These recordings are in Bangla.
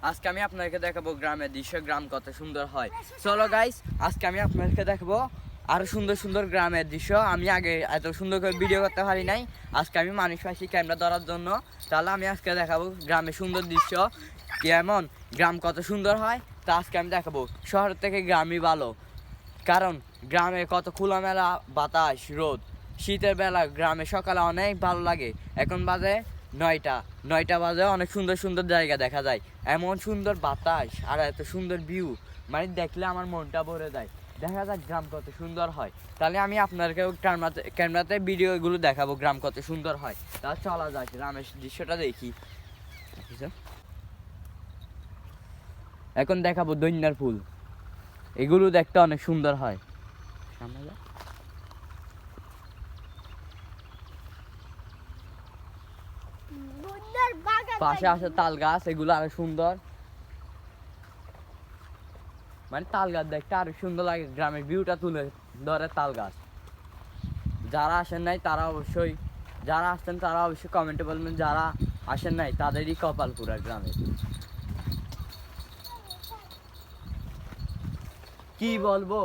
আজকে আমি আপনাদেরকে দেখাবো গ্রামের দৃশ্য, গ্রাম কত সুন্দর হয়। চলো গাইস, আজকে আমি আপনাদেরকে দেখাবো আরো সুন্দর সুন্দর গ্রামের দৃশ্য। আমি আগে এত সুন্দর করে ভিডিও করতে পারি নাই, আজকে আমি মানুষ পাইছি ক্যামেরা ধরার জন্য। তাহলে আমি আজকে দেখাবো গ্রামের সুন্দর দৃশ্য কেমন, গ্রাম কত সুন্দর হয়। তা আজকে আমি দেখাবো শহর থেকে গ্রামই ভালো, কারণ গ্রামে কত খোলামেলা বাতাস, রোদ। শীতের বেলা গ্রামে সকালে অনেক ভালো লাগে। এখন বাজে 9টা বাজে, অনেক সুন্দর সুন্দর জায়গা দেখা যায়। এমন সুন্দর বাতাস আর এত সুন্দর ভিউ, মানে দেখলে আমার মনটা ভরে যায়। দেখা যাক গ্রাম কত সুন্দর হয়। তাহলে আমি আপনাদেরকে ক্যামেরাতে ভিডিওগুলো দেখাবো গ্রাম কত সুন্দর হয়। তাহলে চলা যায় গ্রামের দৃশ্যটা দেখি। এখন দেখাবো দৈন্যার ফুল, এগুলো দেখতে অনেক সুন্দর হয়। সামনে যা। পাশে আছে তাল গাছ, এগুলো আরো সুন্দর, মানে তাল গাছ দেখতে আরো সুন্দর লাগে। গ্রামের ভিউটা তুলে ধরে তাল গাছ। যারা আসেন নাই তারা অবশ্যই, যারা আসছেন তারা অবশ্যই কমেন্টে বলবেন, যারা আসেন নাই তাদেরই কপাল পুরা। গ্রামে কি বলবো,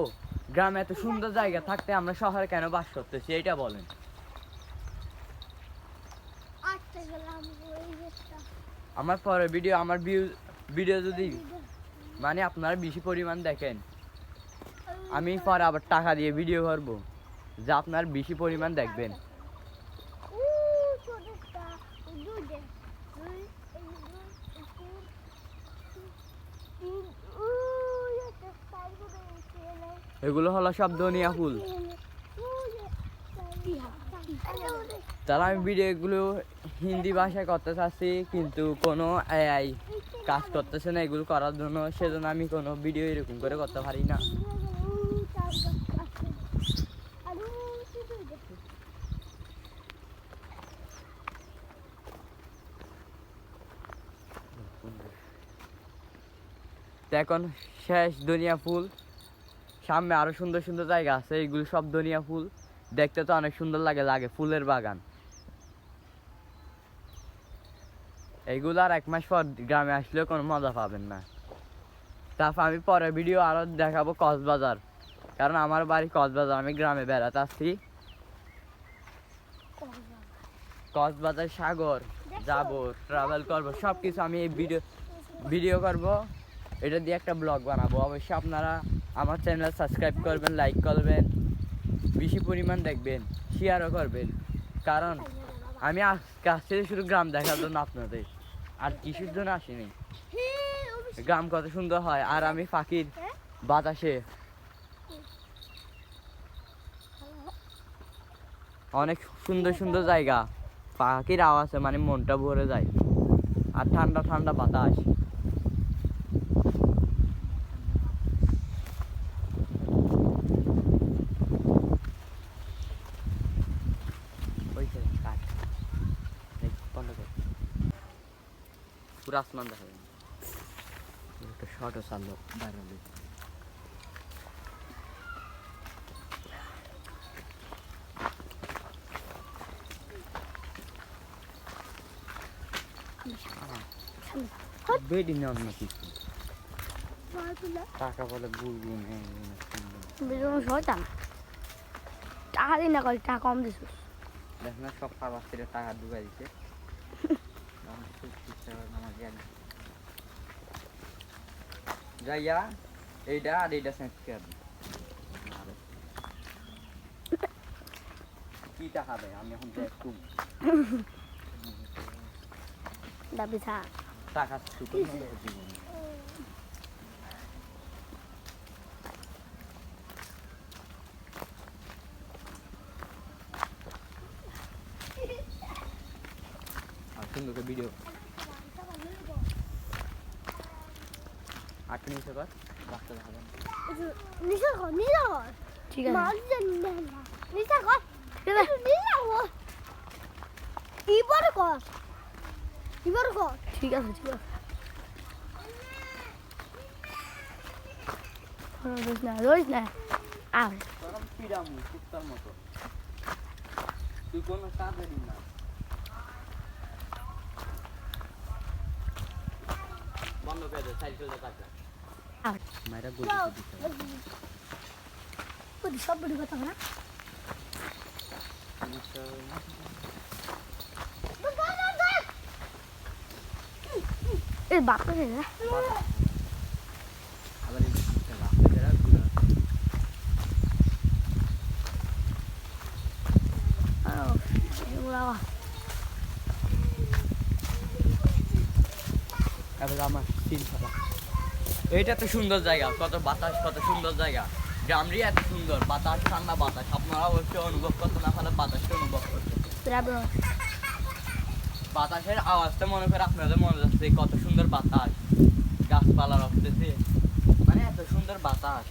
গ্রামে এত সুন্দর জায়গা থাকতে আমরা শহরে কেন বাস করতেছি এটা বলেন। আমার পরের ভিডিও, আমার ভিডিও যদি মানে আপনারা বেশি পরিমাণ দেখেন, আমি পরে আবার টাকা দিয়ে ভিডিও করবো, যা আপনারা বেশি পরিমাণ দেখবেন। এগুলো হলো সব ধনিয়া ফুল। তাহলে আমি ভিডিওগুলো হিন্দি ভাষায় করতে চাচ্ছি, কিন্তু কোনো এআই কাজ করতেছে না এগুলো করার জন্য, সেজন্য আমি কোনো ভিডিও এরকম করে করতে পারি না। এখন শেষ ধনিয়া ফুল, সামনে আরো সুন্দর সুন্দর জায়গা আছে, এগুলো সব ধনিয়া ফুল। দেখতে তো অনেক সুন্দর লাগে ফুলের বাগান। এইগুলো আর 1 মাস পর গ্রামে আসলেও কোনো মজা পাবেন না। তারপর আমি পরের ভিডিও আরো দেখাবো কক্সবাজার, কারণ আমার বাড়ি কক্সবাজার, আমি গ্রামে বেড়াতে আসছি। কক্সবাজার সাগর যাবো, ট্রাভেল করবো, সব কিছু আমি এই ভিডিও করবো। এটা দিয়ে একটা ব্লগ বানাবো। অবশ্যই আপনারা আমার চ্যানেল সাবস্ক্রাইব করবেন, লাইক করবেন, বেশি পরিমাণ দেখবেন, শেয়ারও করবেন, কারণ আমি আজকে আসছি শুধু গ্রাম দেখার জন্য আপনাদের, আর কিছুর জন্য আসিনি। গ্রাম কত সুন্দর হয়, আর আমি পাখির বাতাসে অনেক সুন্দর সুন্দর জায়গা, পাখির আওয়াজে মানে মনটা ভরে যায়, আর ঠান্ডা ঠান্ডা বাতাস। পুরো আসমান দেখা যায়, একটা শর্টও চাললো বাইরে। বেডি নেওয়ার না কিছু টাকা বলে বুলবুল শয়তান, টাকা দিন না করে টাকা কম দিছিস। দেখ না, সব ফার্মাসিতে টাকা ঢুকাই দিচ্ছে। যাইয়া এইটা আর এইটা চেঞ্জ করে দিই। কি টাকা দেয় আমি এখন একটু দাবি থা টাকা শুধু জীবন। আর সুন্দর করে ভিডিও 8 মিনিট পর রাস্তা দেখাবেন। ঠিক আছে, ঠিক আছে, ঠিক আছে। রোজ না আর পিরামু কুত্তার মতো, তুই কোনো কাজেরই না। বন্ধ করে দে সাইকেল দে কাটা মাইরা গুলি দিতে ওই সব ভিডিও কথা না এই বাপ রে না আবার এই রাস্তা গুলা এগুলা এবার আমার তিন ছাড়া এইটা তো সুন্দর জায়গা কত বাতাস কত সুন্দর জায়গা গ্রামরি এত সুন্দর বাতাস ঠান্ডা বাতাস আপনারা অবশ্যই অনুভব করতে না পারলে বাতাসটা অনুভব করতে বাতাসের আওয়াজটা মনে করে আপনাদের মনে যাচ্ছে কত সুন্দর বাতাস গাছপালা রক্তেছে মানে এত সুন্দর বাতাস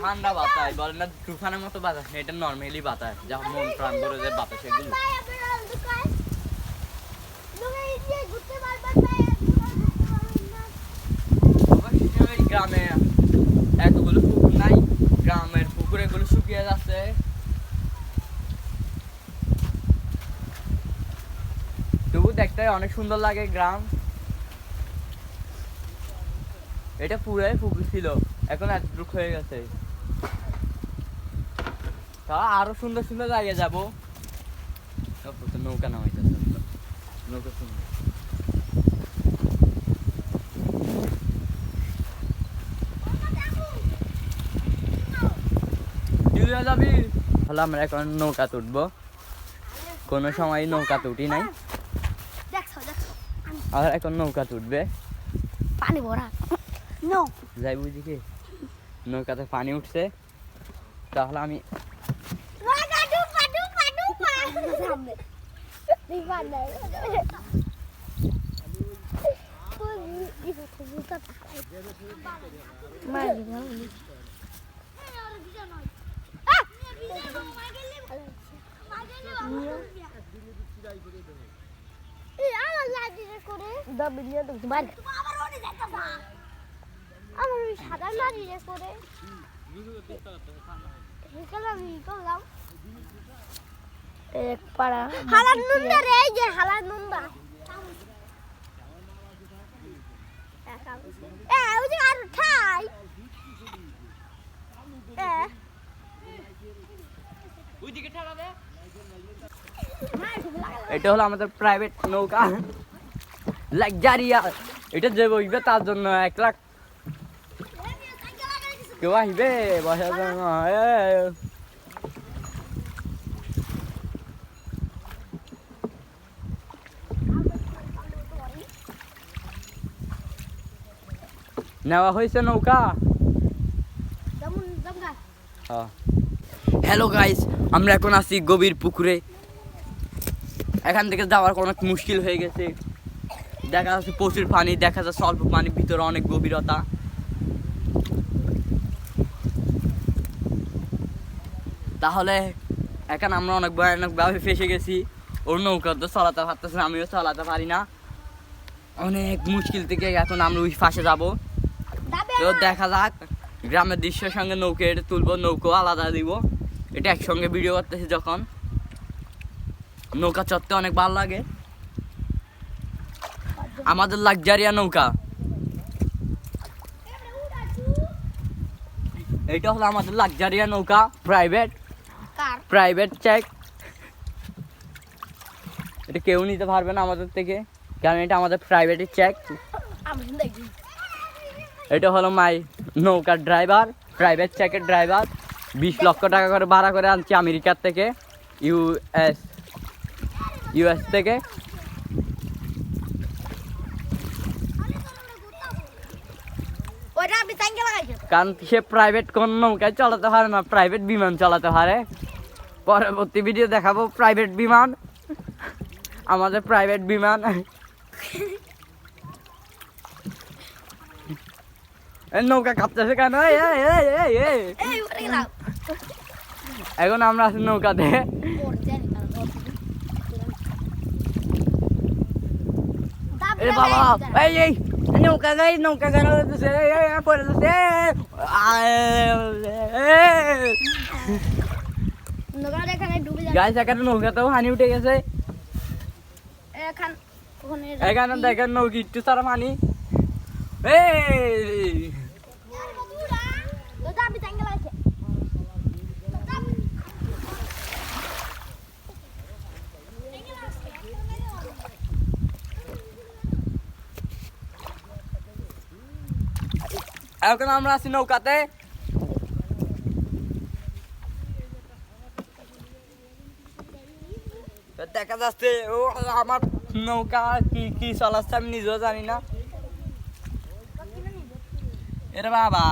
ঠান্ডা বাতাস বলে না তুফানের মতো বাতাস না এটা নর্মালি বাতাস যা মন প্রাণ ভরে যায় বাতাস এগুলো অবশ্যই গ্রামে এতগুলো পুকুর নাই গ্রামের পুকুর এগুলো শুকিয়ে যাচ্ছে তবু দেখতে অনেক সুন্দর লাগে গ্রাম এটা পুরাই পুকুর ছিল এখন এতটুকু হয়ে গেছে তা আরো সুন্দর সুন্দর জায়গায় যাবো নৌকা নামাইতেছে নৌকা সুন্দর যাবি তাহলে আমরা এখন নৌকা তুটবো কোনো সময় নৌকা তুটি নাই আর এখন নৌকা তুটবে পানি ভরা নো যাই বুঝি কি নৌকাতে পানি উঠছে তাহলে আমি এটা হলো আমাদের প্রাইভেট নৌকা লাক্সারিয়া এটা যে বসবে তার জন্য 1 লাখ কেউ আসবে বসার জন্য নেওয়া হয়েছে নৌকা হ্যালো গাইস আমরা এখন আছি গভীর পুকুরে এখান থেকে যাওয়ার অনেক মুশকিল হয়ে গেছে দেখা যাচ্ছে প্রচুর পানি দেখা যাচ্ছে অল্প পানির ভিতরে অনেক গভীরতা তাহলে এখন আমরা অনেক ভয়ানকভাবে ফেসে গেছি ওর নৌকা তো চালাতে পারতেছে না আমিও চালাতে পারি না অনেক মুশকিল থেকে এখন আমরা ওই পাশে যাবো তো দেখা যাক গ্রামের দৃশ্যের সঙ্গে নৌকা এটা তুলবো নৌকো আলাদা দিব এটা একসঙ্গে ভিডিও করতেছি যখন নৌকা চড়তে অনেক ভালো লাগে আমাদের লাক্সারিয়া নৌকা এটা হলো আমাদের লাক্সারিয়া নৌকা প্রাইভেট চেক এটা কেউ নিতে পারবে না আমাদের থেকে কারণ এটা আমাদের প্রাইভেটের চেক এটা হলো মাই নৌকার ড্রাইভার প্রাইভেট চেকের ড্রাইভার 20 লক্ষ টাকা করে ভাড়া করে আনছি আমেরিকার থেকে ইউএস থেকে কারণ সে প্রাইভেট কোন নৌকায় চালাতে পারে না প্রাইভেট বিমান চালাতে পারে পরবর্তী ভিডিও দেখাবো প্রাইভেট বিমান আমাদের প্রাইভেট বিমান নৌকা কাঁপতেছে কেন এখন আমরা আছি নৌকাতে বাবা এই নৌকা কেন পড়ে গাইস এখানে নৌকাতেও হানি উঠে গেছে ওখানে এখানে দেখেন নৌকি একটু সারা পানি এই তো দাবি টাঙ্গা আছে এখন আমরা আছি নৌকাতে দেখা যাচ্ছে ও আমার নৌকা কি কি চালাচ্ছে আমি নিজেও জানি না এটা বাবা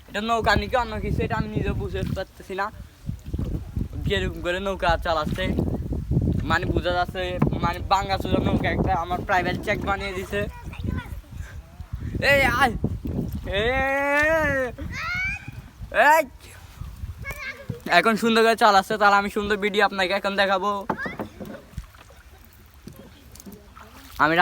এটা নৌকা নাকি অন্য কিছু এটা আমি নিজেও বুঝতে পারতেছি না যেরকম করে নৌকা চালাচ্ছে মানে বোঝা যাচ্ছে মানে বাঙ্গা চোরা নৌকা একটা আমার প্রাইভেট চেক বানিয়ে দিছে এই আয় এই এখন সুন্দর করে চালাচ্ছে তাহলে আমি সুন্দর ভিডিও আপনাকে এখন দেখাবো আমি